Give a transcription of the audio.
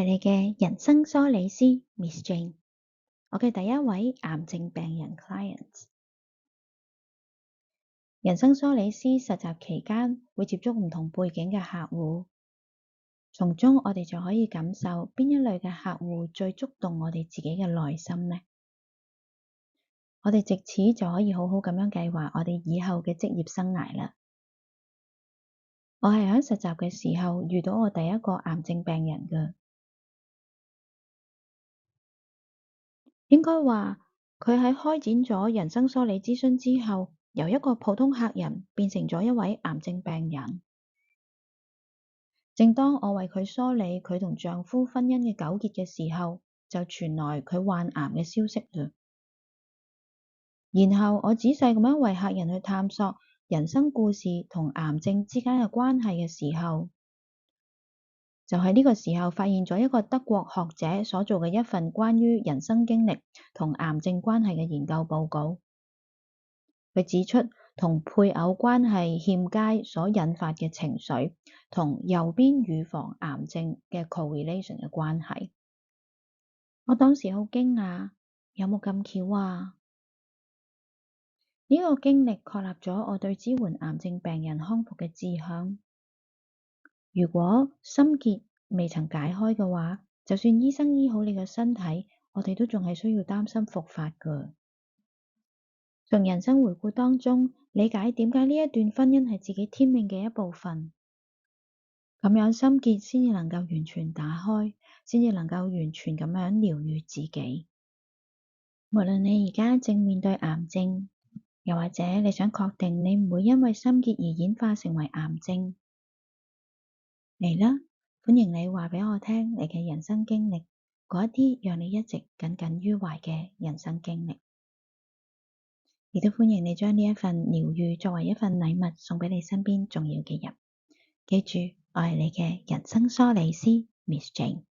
你嘅人生梳理師 Miss Jane， 我嘅第一位癌症病人 client。人生梳理師實習期間會接觸唔同背景嘅客戶，從中我哋就可以感受邊一類嘅客戶最觸動我哋自己嘅內心呢？我哋藉此就可以好好咁樣計劃我哋以後嘅職業生涯啦。我係喺實習嘅時候遇到我第一個癌症病人㗎。應該話佢喺開展咗人生梳理諮詢之後，由一個普通客人變成咗一位癌症病人。正當我為佢梳理佢同丈夫婚姻嘅糾結嘅時候，就傳來佢患癌嘅消息啦。然後我仔細咁樣為客人去探索人生故事同癌症之間嘅關係嘅時候，就喺呢個時候發現咗一個德國學者所做嘅一份關於人生經歷同癌症關係嘅研究報告。佢指出，同配偶關係欠佳所引發嘅情緒同右邊乳房癌症嘅 correlation 嘅關係。我當時好驚訝，有冇咁巧啊？呢個經歷確立咗我對支援癌症病人康復嘅志向。如果心結未曾解開嘅話，就算醫生醫好你嘅身體，我哋都仲係需要擔心復發㗎。從人生回顧當中，理解點解呢一段婚姻係自己天命嘅一部分，咁樣心結先至能夠完全打開，先至能夠完全咁樣療癒自己。無論你而家正面對癌症，又或者你想確定你唔會因為心結而演化成為癌症，嚟啦，歡迎你話畀我聽你嘅人生經歷，嗰一啲讓你一直耿耿於懷嘅人生經歷，亦都歡迎你將呢一份療癒作為一份禮物送畀你身邊重要嘅人。記住，我係你嘅人生梳理師 Miss Jane。